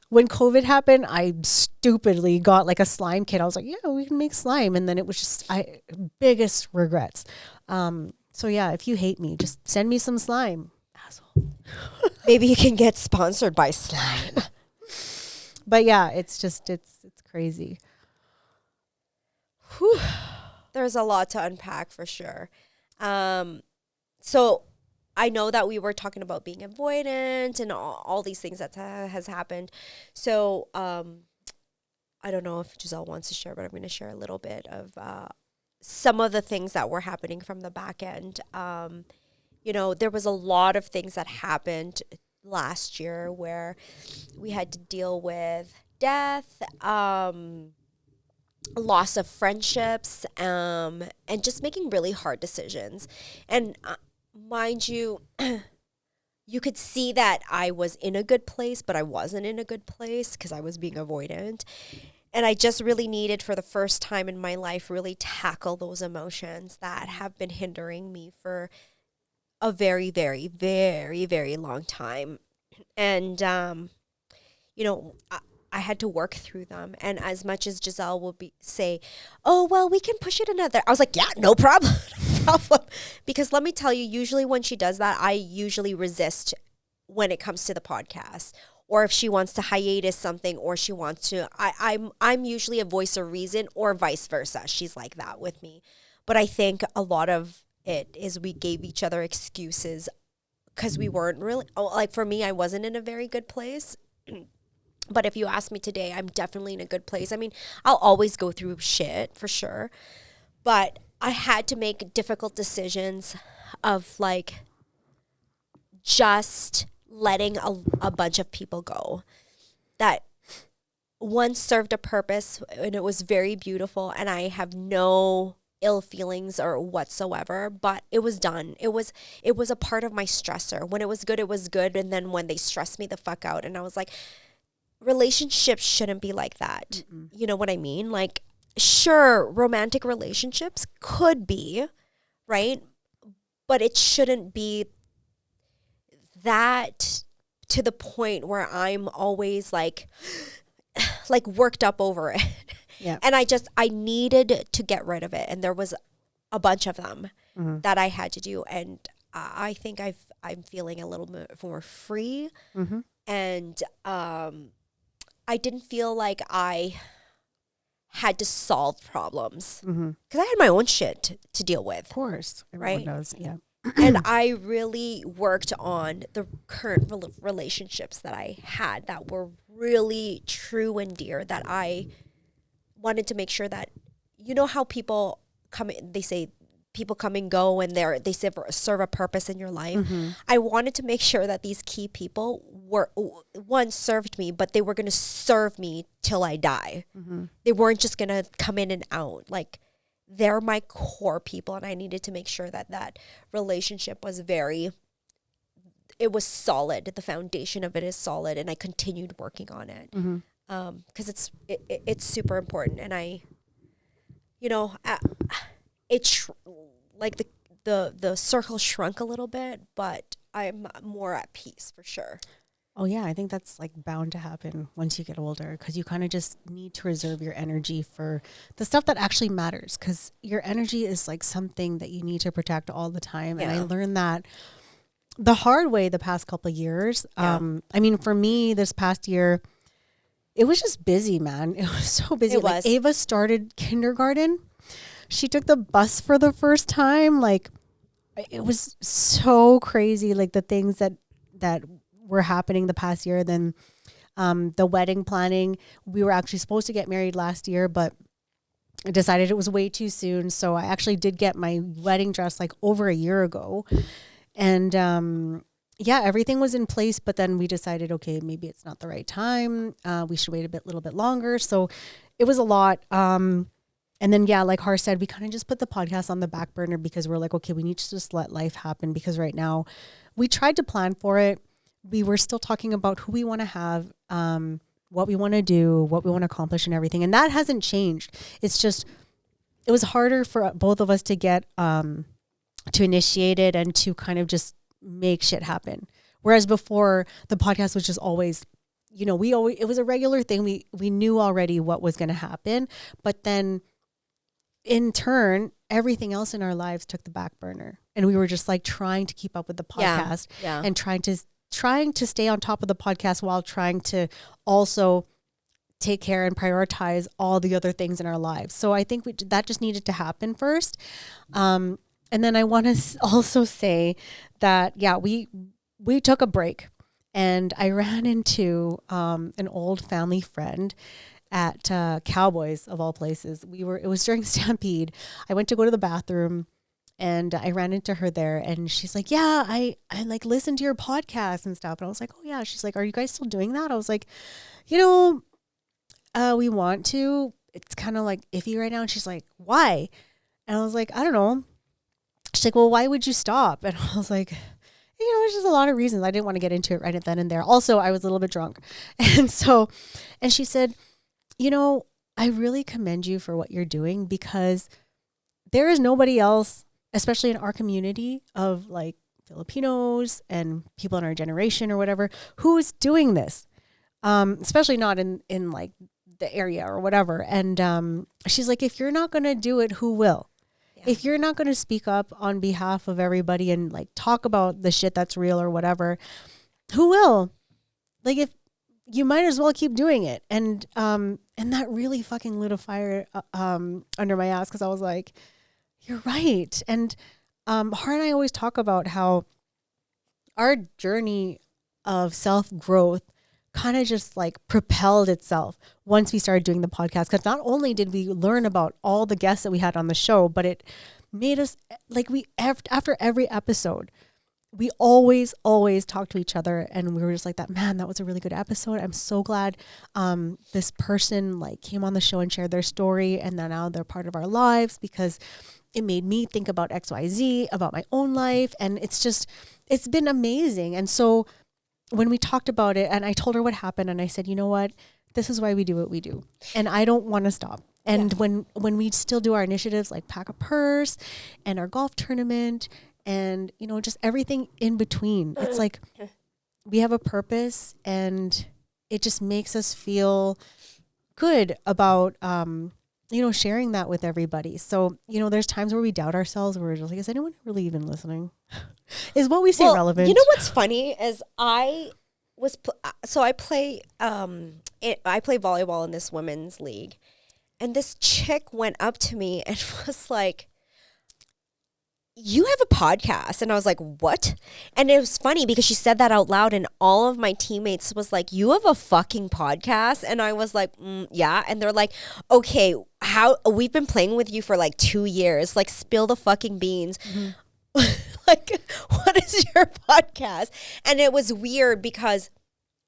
when COVID happened, I stupidly got like a slime kit. I was like, yeah, we can make slime. And then it was just biggest regrets. So yeah, if you hate me, just send me some slime, asshole. Maybe you can get sponsored by slime. But yeah, it's crazy. Whew. There's a lot to unpack for sure. So I know that we were talking about being avoidant and all these things that has happened. So I don't know if Giselle wants to share, but I'm going to share a little bit of some of the things that were happening from the back end. There was a lot of things that happened last year where we had to deal with death, loss of friendships, and just making really hard decisions. And mind you, you could see that I was in a good place, but I wasn't in a good place because I was being avoidant. And I just really needed, for the first time in my life, really tackle those emotions that have been hindering me for a very, very, very, very long time. And, I had to work through them. And as much as Giselle will say, oh, well, we can push it another. I was like, yeah, no problem. No problem. Because let me tell you, usually when she does that, I usually resist when it comes to the podcast. Or if she wants to hiatus something, or she wants to, I'm usually a voice of reason, or vice versa. She's like that with me. But I think a lot of it is we gave each other excuses because we weren't really, like for me, I wasn't in a very good place. But if you ask me today, I'm definitely in a good place. I mean, I'll always go through shit for sure. But I had to make difficult decisions of like just letting a bunch of people go that once served a purpose, and it was very beautiful, and I have no ill feelings or whatsoever, but it was done. It was a part of my stressor. When it was good, and then when they stressed me the fuck out, and I was like, relationships shouldn't be like that. Mm-mm. You know what I mean? Like, sure, romantic relationships could be, right? But it shouldn't be that to the point where I'm always like worked up over it. Yeah. And I needed to get rid of it. And there was a bunch of them that I had to do. And I think I'm feeling a little bit more free. And I didn't feel like I had to solve problems because I had my own shit to deal with. Of course. Everyone right? does. Yeah. And I really worked on the current relationships that I had that were really true and dear, that I wanted to make sure that, you know how people come in, they say people come and go and they serve a purpose in your life. I wanted to make sure that these key people were, one, served me, but they were going to serve me till I die. They weren't just going to come in and out. Like, they're my core people, and I needed to make sure that that relationship was it was solid. The foundation of it is solid, and I continued working on it because it's super important. And the circle shrunk a little bit, but I'm more at peace for sure. Oh yeah, I think that's like bound to happen once you get older, because you kind of just need to reserve your energy for the stuff that actually matters, because your energy is like something that you need to protect all the time. And I learned that the hard way the past couple of years. I mean, for me, this past year, it was just busy, man. It was so busy. Like, Ava started kindergarten. She took the bus for the first time. Like, it was so crazy. Like, the things that were happening the past year. Then the wedding planning. We were actually supposed to get married last year, but I decided it was way too soon. So I actually did get my wedding dress like over a year ago. And everything was in place. But then we decided, okay, maybe it's not the right time. We should wait a little bit longer. So it was a lot. And then, like Har said, we kind of just put the podcast on the back burner because we're like, okay, we need to just let life happen, because right now we tried to plan for it. We were still talking about who we want to have, what we want to do, what we want to accomplish and everything. And that hasn't changed. It's just, it was harder for both of us to get, to initiate it and to kind of just make shit happen. Whereas before, the podcast was just always, it was a regular thing. We knew already what was going to happen, but then in turn, everything else in our lives took the back burner, and we were just like trying to keep up with the podcast and trying to stay on top of the podcast while trying to also take care and prioritize all the other things in our lives. So I think that just needed to happen first. And then I want to also say that, we took a break, and I ran into an old family friend at Cowboys, of all places. It was during Stampede. I went to go to the bathroom, and I ran into her there, and she's like, yeah, I like listened to your podcast and stuff. And I was like, oh yeah. She's like, are you guys still doing that? I was like, we want to. It's kind of like iffy right now. And she's like, why? And I was like, I don't know. She's like, well, why would you stop? And I was like, there's just a lot of reasons. I didn't want to get into it right then and there. Also, I was a little bit drunk. And she said, I really commend you for what you're doing, because there is nobody else, especially in our community of like Filipinos and people in our generation or whatever, who is doing this, especially not in like the area or whatever. And she's like, if you're not going to do it, who will? Yeah. If you're not going to speak up on behalf of everybody and like talk about the shit that's real or whatever, who will? Like, if you might as well keep doing it. And that really fucking lit a fire under my ass, because I was like, you're right. And Har and I always talk about how our journey of self-growth kind of just like propelled itself once we started doing the podcast. Because not only did we learn about all the guests that we had on the show, but it made us like, after every episode, we always talk to each other, and we were just like, that was a really good episode. I'm so glad this person like came on the show and shared their story, and then now they're part of our lives, because it made me think about XYZ, about my own life. And it's been amazing. And so when we talked about it, and I told her what happened, and I said, you know what, this is why we do what we do, and I don't want to stop. And when we still do our initiatives like Pack a Purse and our golf tournament, and just everything in between, it's like we have a purpose, and it just makes us feel good about, sharing that with everybody. So, there's times where we doubt ourselves, where we're just like, is anyone really even listening? Is what we say relevant? You know what's funny is I play volleyball in this women's league, and this chick went up to me and was like, you have a podcast. And I was like, what? And it was funny because she said that out loud, and all of my teammates was like, you have a fucking podcast? And I was like, yeah. And they're like, okay, we've been playing with you for like 2 years, like spill the fucking beans. Like, what is your podcast? And it was weird because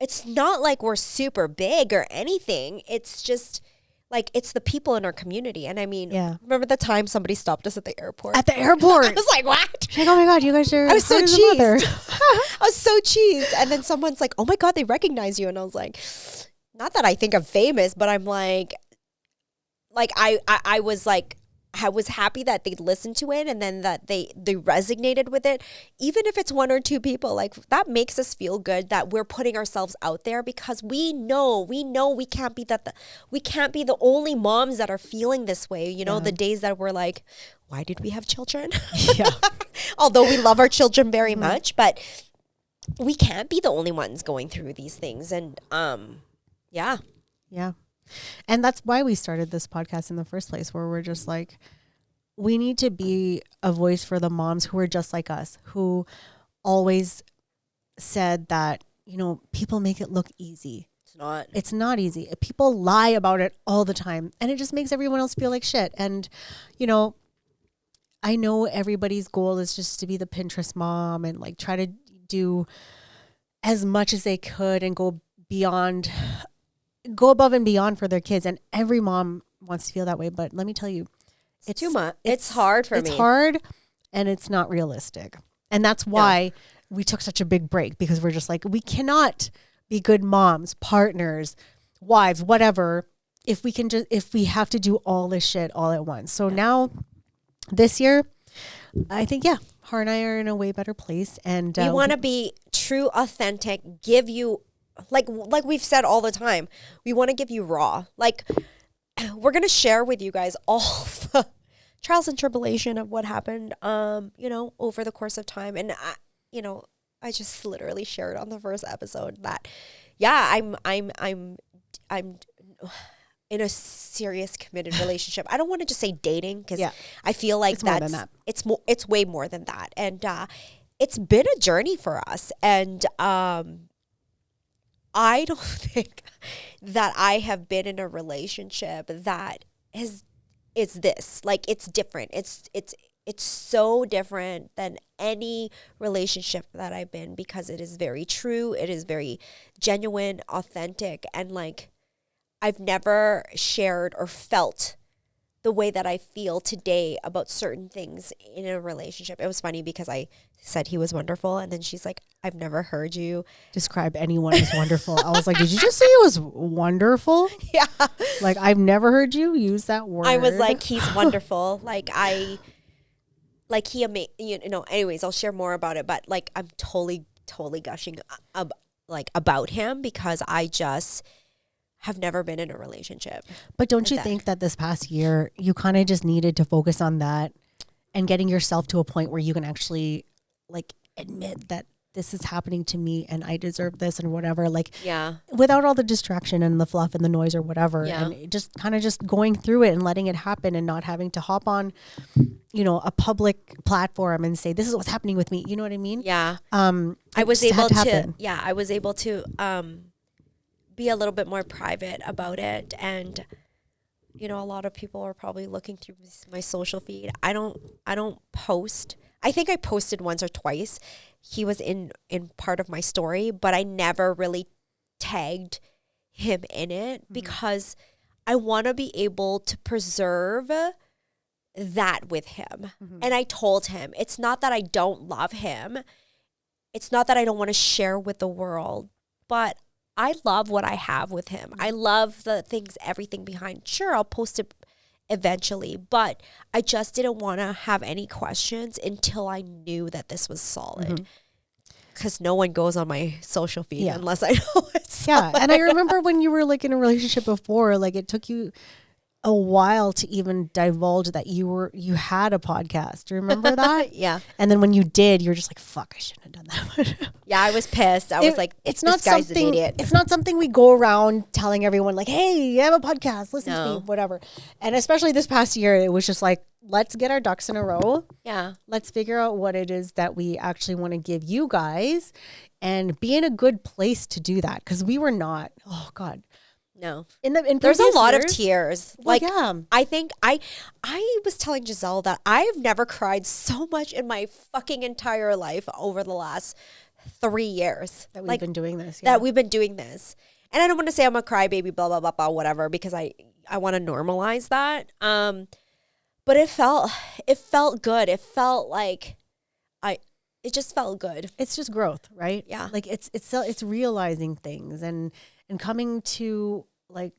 it's not like we're super big or anything. It's just like, it's the people in our community. And I mean, remember the time somebody stopped us at the airport? At the airport. I was like, what? Like, oh my God, you guys are. I was so cheesed. I was so cheesed. And then someone's like, oh my God, they recognize you. And I was like, not that I think I'm famous, but I'm like I was like, I was happy that they listened to it, and then that they resonated with it. Even if it's 1 or 2 people, like, that makes us feel good that we're putting ourselves out there, because we know we can't be the only moms that are feeling this way. The days that we're like, why did we have children? Yeah. Although we love our children very much, but we can't be the only ones going through these things. And yeah. And that's why we started this podcast in the first place, where we're just like, we need to be a voice for the moms who are just like us, who always said that, people make it look easy. It's not easy. People lie about it all the time, and it just makes everyone else feel like shit. And, I know everybody's goal is just to be the Pinterest mom and like try to do as much as they could and go above and beyond for their kids. And every mom wants to feel that way. But let me tell you, it's too much. It's hard for me. It's hard, and it's not realistic. And that's why we took such a big break, because we're just like, we cannot be good moms, partners, wives, whatever, if we have to do all this shit all at once. So now this year, I think, her and I are in a way better place. And we want to be true, authentic, give you, like we've said all the time, we want to give you raw. Like, we're going to share with you guys all the trials and tribulation of what happened, over the course of time. And, I just literally shared on the first episode that, I'm in a serious committed relationship. I don't want to just say dating, because I feel like it's way more than that. And it's been a journey for us. And I don't think that I have been in a relationship that is this. Like, it's different. It's so different than any relationship that I've been, because it is very true. It is very genuine, authentic, and like, I've never shared or felt the way that I feel today about certain things in a relationship. It was funny because I said he was wonderful, and then she's like, I've never heard you describe anyone as wonderful. I was like, did you just say it was wonderful? Yeah. Like, I've never heard you use that word. I was like, he's wonderful. Anyways, I'll share more about it, but like, I'm totally gushing about him, because I just have never been in a relationship. But don't you think that this past year, you kind of just needed to focus on that and getting yourself to a point where you can actually like admit that this is happening to me and I deserve this and whatever, like, without all the distraction and the fluff and the noise or whatever, and just kind of just going through it and letting it happen, and not having to hop on, a public platform and say, this is what's happening with me. You know what I mean? Yeah. I was able to be a little bit more private about it. And, a lot of people are probably looking through my social feed. I don't post. I think I posted once or twice. He was in part of my story, but I never really tagged him in it, because I want to be able to preserve that with him. And I told him, it's not that I don't love him. It's not that I don't want to share with the world, but I love what I have with him. I love everything behind. Sure, I'll post it eventually, but I just didn't want to have any questions until I knew that this was solid. because no one goes on my social feed Yeah. unless I know it's Yeah. And I remember when you were like in a relationship before, like it took you a while to even divulge that you had a podcast. Do you remember that? Yeah. And then when you did, you were just like, fuck, I shouldn't have done that. Yeah, I was pissed. I was like, it's this not guy's something an idiot. it's not something we go around telling everyone like, hey, I have a podcast, listen to No. me, whatever. And especially this past year, it was just like, let's get our ducks in a row. Yeah. Let's figure out what it is that we actually want to give you guys and be in a good place to do that. Because we were not, oh God. No. In There's a previous lot of years- tears. Well, Like, yeah. I think I was telling Giselle that I've never cried so much in my fucking entire life over the last 3 years. That we've Like, been doing this. that we've been doing this. And I don't want to say I'm a crybaby, blah, blah, blah, blah, whatever, because I want to normalize that. But it felt good. It felt like it just felt good. It's just growth, right? Yeah. Like it's realizing things and coming to like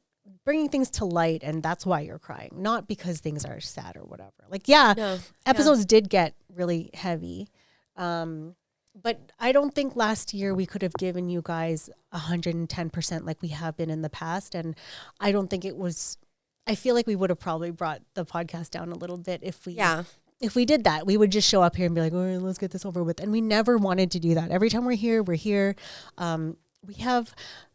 bringing things to light, and that's why you're crying, not because things are sad or whatever. Like, yeah, No. episodes did get really heavy. But I don't think last year we could have given you guys 110% like we have been in the past. And I don't think I feel like we would have probably brought the podcast down a little bit if we did that. We would just show up here and be like, all right, let's get this over with. And we never wanted to do that. Every time we're here. We have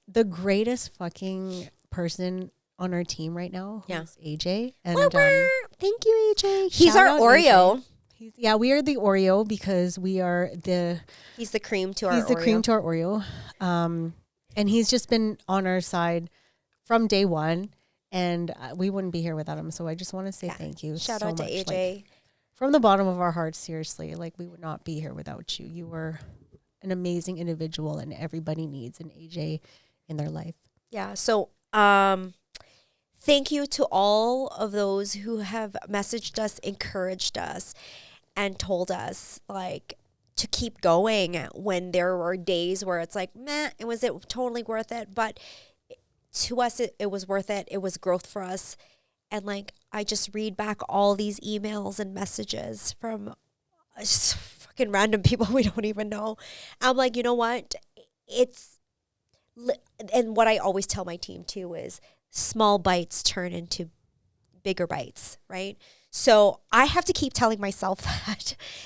the greatest fucking person on our team right now. Yeah. Who's AJ. And Thank you, AJ. He's shout our out Oreo. AJ. We are the Oreo because we are He's the cream to our he's the Oreo. cream to our Oreo. And he's just been on our side from day one, and we wouldn't be here without him. So I just want to say thank you. Shout so out to much. AJ. Like, from the bottom of our hearts, seriously, like we would not be here without you. You were an amazing individual, and everybody needs an AJ in their life. Yeah. So, thank you to all of those who have messaged us, encouraged us, and told us like to keep going when there were days where it's like, meh, was it totally worth it? But to us, it was worth it. It was growth for us. And like, I just read back all these emails and messages from just fucking random people we don't even know. I'm like, you know what? And what I always tell my team too is small bites turn into bigger bites, right? So I have to keep telling myself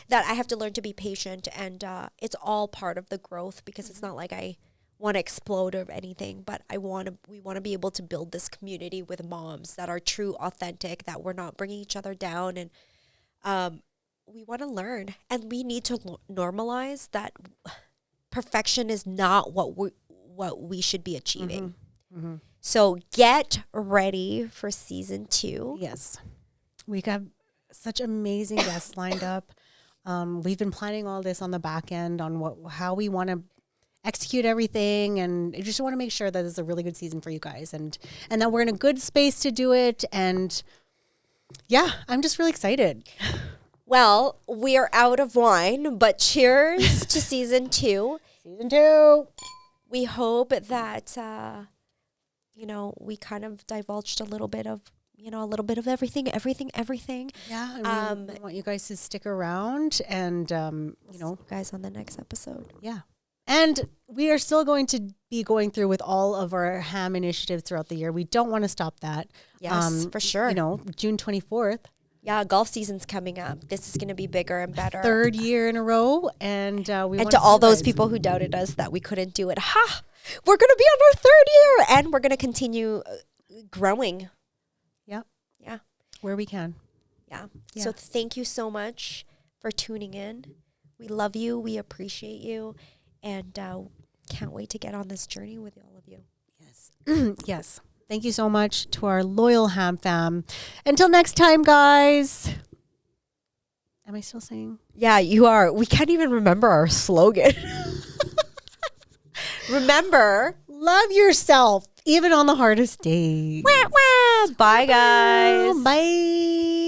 that I have to learn to be patient, and it's all part of the growth, because it's not like I want to explode or anything, but we want to be able to build this community with moms that are true, authentic, that we're not bringing each other down, and we want to learn, and we need to normalize that perfection is not what we should be achieving. Mm-hmm. So get ready for season 2. Yes. We got such amazing guests lined up. We've been planning all this on the back end on how we want to execute everything, and I just want to make sure that it's a really good season for you guys, and that we're in a good space to do it. And yeah, I'm just really excited. Well, we are out of wine, but cheers to season 2. Season 2. We hope that we kind of divulged a little bit of everything. Yeah, we want you guys to stick around, and See you guys on the next episode. Yeah. And we are still going to be going through with all of our ham initiatives throughout the year. We don't want to stop that. Yes, for sure. June 24th. Yeah, golf seas's coming up. This is going to be bigger and better. 3rd year in a row. And to all those people who doubted us that we couldn't do it, we're going to be on our 3rd year, and we're going to continue growing. Yeah. Yeah. Where we can. Yeah. So thank you so much for tuning in. We love you. We appreciate you. And can't wait to get on this journey with all of you. Yes. Yes. Thank you so much to our loyal ham fam. Until next time, guys. Am I still saying? Yeah, you are. We can't even remember our slogan. Remember, love yourself, even on the hardest days. Bye, guys. Bye.